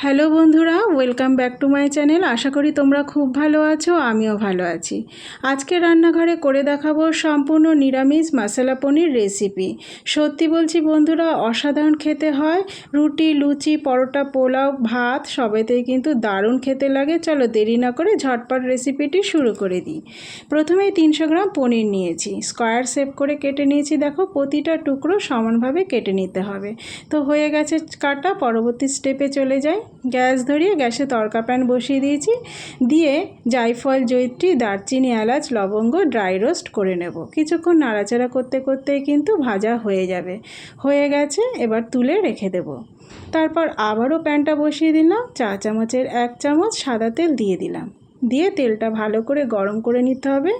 Hello বন্ধুরা, welcome back to my channel. আশা করি তোমরা খুব ভালো আছো, আমিও ভালো আছি। আজকে রান্নাঘরে করে দেখাবো সম্পূর্ণ নিরামিষ মশলা পনির রেসিপি। সত্যি বলছি বন্ধুরা, অসাধারণ খেতে হয়। রুটি, লুচি, পরোটা, পোলাও, ভাত সবেতেই কিন্তু দারুণ খেতে লাগে। চলো দেরি না করে ঝটপট রেসিপিটি শুরু করে দিই। প্রথমেই 300 গ্রাম পনির নিয়েছি, স্কোয়ার শেপ করে কেটে নিয়েছি। দেখো, প্রতিটা টুকরো সমানভাবে কেটে নিতে হবে। তো হয়ে গেছে কাটা, পরবর্তী স্টেপে চলে যাই। গ্যাস ধরিয়ে গ্যাসে তড়কা প্যান বসিয়ে দিয়েছি। দিয়ে জায়ফল, জয়িত্রী, দারচিনি, এলাচ, লবঙ্গ ড্রাই রোস্ট করে নেব। কিছুক্ষণ নাড়াচাড়া করতে করতেই কিন্তু ভাজা হয়ে যাবে। হয়ে গেছে, এবার তুলে রেখে দেব। তারপর আবারও প্যানটা বসিয়ে দিলাম। চা চামচের 1 চামচ সাদা তেল দিয়ে দিলাম। দিয়ে তেলটা ভালো করে গরম করে নিতে হবে।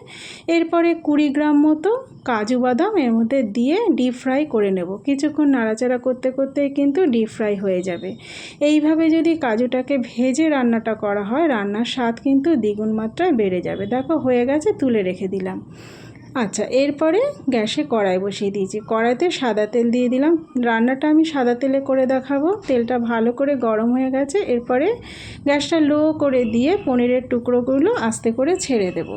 এরপরে 20 গ্রাম মতো কাজু বাদাম এর মধ্যে দিয়ে ডিপ ফ্রাই করে নেব। কিছুক্ষণ নাড়াচাড়া করতে করতেই কিন্তু ডিপ ফ্রাই হয়ে যাবে। এইভাবে যদি কাজুটাকে ভেজে রান্নাটা করা হয়, রান্নার স্বাদ কিন্তু দ্বিগুণ মাত্রায় বেড়ে যাবে। দেখো হয়ে গেছে, তুলে রেখে দিলাম। আচ্ছা, এরপরে গ্যাসে কড়াই বসিয়ে দিয়েছি। কড়াইতে সাদা তেল দিয়ে দিলাম। রান্নাটা আমি সাদা তেলে করে দেখাবো। তেলটা ভালো করে গরম হয়ে গেছে। এরপরে গ্যাসটা লো করে দিয়ে পনিরের টুকরোগুলো আস্তে করে ছেড়ে দেব।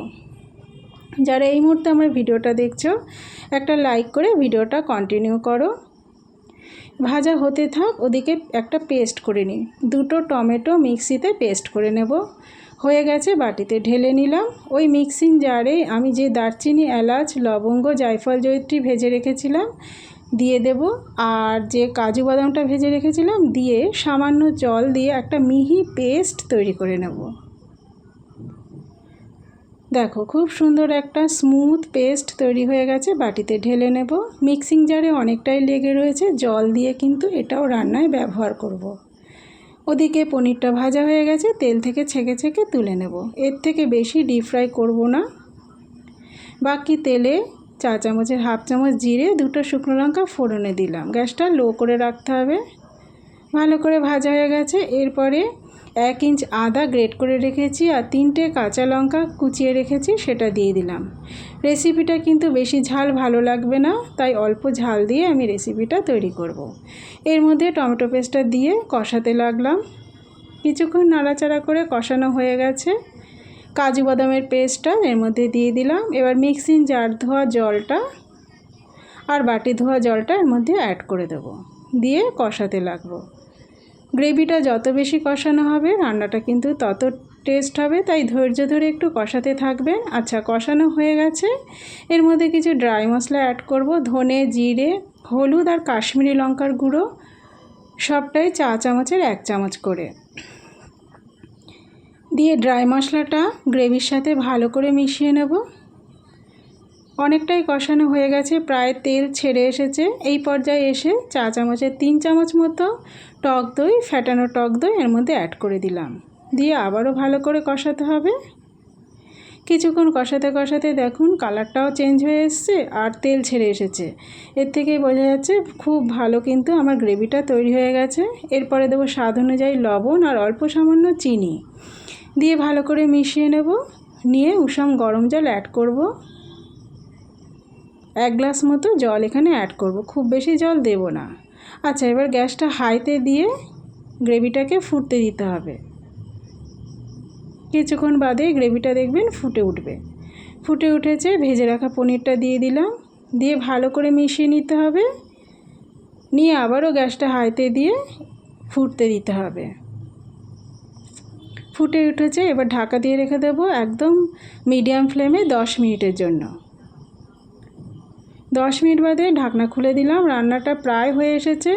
যারা এই মুহূর্তে আমার ভিডিওটা দেখছো, একটা লাইক করে ভিডিওটা কন্টিনিউ করো। ভাজা হতে থাক, ওদিকে একটা পেস্ট করে নিই। 2টো টমেটো মিক্সিতে পেস্ট করে নেব। হয়ে গেছে, বাটিতে ঢেলে নিলাম। ওই মিক্সিং জারে আমি যে দারচিনি, এলাচ, লবঙ্গ, জায়ফল, জয়িত্রী ভেজে রেখেছিলাম দিয়ে দেব। আর যে কাজু বাদামটা ভেজে রেখেছিলাম দিয়ে সামান্য জল দিয়ে একটা মিহি পেস্ট তৈরি করে নেব। দেখো, খুব সুন্দর একটা স্মুথ পেস্ট তৈরি হয়ে গেছে। বাটিতে ঢেলে নেব। মিক্সিং জারে অনেকটাই লেগে রয়েছে, জল দিয়ে কিন্তু এটাও রান্নায় ব্যবহার করব। ওদিকে পনিরটা ভাজা হয়ে গেছে, তেল থেকে ছেঁকে ছেঁকে তুলে নেব। এর থেকে বেশি ডিপ ফ্রাই করব না। বাকি তেলে চা চামচের 1/2 চামচ জিরে, 2টো শুকনো লঙ্কা ফোড়নে দিলাম। গ্যাসটা লো করে রাখতে হবে। ভালো করে ভাজা হয়ে গেছে। এরপরে 1 ইঞ্চ আদা গ্রেট করে রেখেছি আর 3টে কাঁচা লঙ্কা কুচিয়ে রেখেছি, সেটা দিয়ে দিলাম। রেসিপিটা কিন্তু বেশি ঝাল ভালো লাগবে না, তাই অল্প ঝাল দিয়ে আমি রেসিপিটা তৈরি করব। এর মধ্যে টমেটো পেস্টটা দিয়ে কষাতে লাগলাম। কিছুক্ষণ নাড়াচাড়া করে কষানো হয়ে গেছে। কাজু বাদামের পেস্টটা এর মধ্যে দিয়ে দিলাম। এবার মিক্সিং জার ধোয়া জলটা আর বাটি ধোয়া জলটা এর মধ্যে অ্যাড করে দেব। দিয়ে কষাতে লাগবো। গ্রেভিটা যত বেশি কষানো হবে রান্নাটা কিন্তু তত টেস্ট হবে, তাই ধৈর্য ধরে একটু কষাতে থাকবেন। আচ্ছা, কষানো হয়ে গেছে। এর মধ্যে কিছু ড্রাই মশলা অ্যাড করব। ধনে, জিরে, হলুদ আর কাশ্মীরি লঙ্কার গুঁড়ো সবটাই চা চামচের 1 চামচ করে দিয়ে ড্রাই মশলাটা গ্রেভির সাথে ভালো করে মিশিয়ে নেব। অনেকটাই কষানো হয়ে গেছে, প্রায় তেল ছেড়ে এসেছে। এই পর্যায়ে এসে চা চামচের 3 চামচ মতো টক দই, ফ্যাটানো টক দই এর মধ্যে অ্যাড করে দিলাম। দিয়ে আবারও ভালো করে কষাতে হবে। কিছুক্ষণ কষাতে কষাতে দেখুন কালারটাও চেঞ্জ হয়ে এসছে আর তেল ছেড়ে এসেছে। এর থেকেই বোঝা যাচ্ছে খুব ভালো কিন্তু আমার গ্রেভিটা তৈরি হয়ে গেছে। এরপরে দেবো স্বাদ অনুযায়ী লবণ আর অল্প সামান্য চিনি দিয়ে ভালো করে মিশিয়ে নেব। নিয়ে উষম গরম জল অ্যাড করব। 1 গ্লাস মতো জল এখানে অ্যাড করব, খুব বেশি জল দেব না। আচ্ছা, এবার গ্যাসটা হাইতে দিয়ে গ্রেভিটাকে ফুটতে দিতে হবে। কিছুক্ষণ বাদে গ্রেভিটা দেখবেন ফুটে উঠবে। ফুটে উঠেছে, ভেজে রাখা পনিরটা দিয়ে দিলাম। দিয়ে ভালো করে মিশিয়ে নিতে হবে। নিয়ে আবারও গ্যাসটা হাইতে দিয়ে ফুটতে দিতে হবে। ফুটে উঠেছে, এবার ঢাকা দিয়ে রেখে দেবো একদম মিডিয়াম ফ্লেমে 10 মিনিটের জন্য। 10 মিনিট বাদে ঢাকনা খুলে দিলাম। রান্নাটা প্রায় হয়ে এসেছে।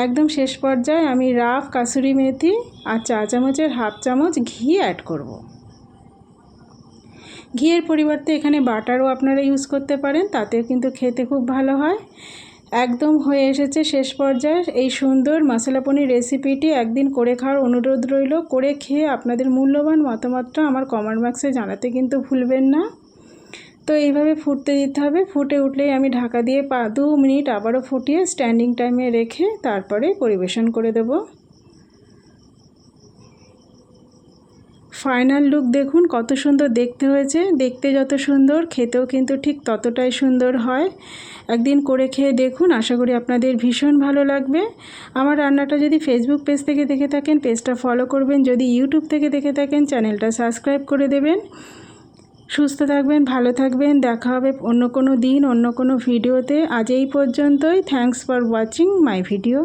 একদম শেষ পর্যায়ে আমি রাফ কাসুরি মেথি আর চা চামচের 1/2 চামচ ঘি অ্যাড করব। ঘিয়ের পরিবর্তে এখানে বাটারও আপনারা ইউজ করতে পারেন, তাতেও কিন্তু খেতে খুব ভালো হয়। একদম হয়ে এসেছে শেষ পর্যায়ে। এই সুন্দর মশলা পনির রেসিপিটি একদিন করে খাওয়ার অনুরোধ রইল। করে খেয়ে আপনাদের মূল্যবান মতামতটা আমার কমেন্ট বক্সে জানাতে কিন্তু ভুলবেন না। তো এইভাবে ফুটতে দিতে হবে। ফুটে উঠলেই আমি ঢাকা দিয়ে 2 মিনিট আবারও ফুটিয়ে স্ট্যান্ডিং টাইমে রেখে তারপরে পরিবেশন করে দেব। ফাইনাল লুক দেখুন কত সুন্দর দেখতে হয়েছে। দেখতে যত সুন্দর খেতেও কিন্তু ঠিক ততটাই সুন্দর হয়। একদিন করে খেয়ে দেখুন, আশা করি আপনাদের ভীষণ ভালো লাগবে। আমার রান্নাটা যদি ফেসবুক পেজ থেকে দেখে থাকেন পেজটা ফলো করবেন, যদি ইউটিউব থেকে দেখে থাকেন চ্যানেলটা সাবস্ক্রাইব করে দেবেন। সুস্থ থাকবেন, ভালো থাকবেন, দেখা হবে অন্য কোনো দিন অন্য কোনো ভিডিওতে। আজ এই পর্যন্তই। Thanks for watching my video.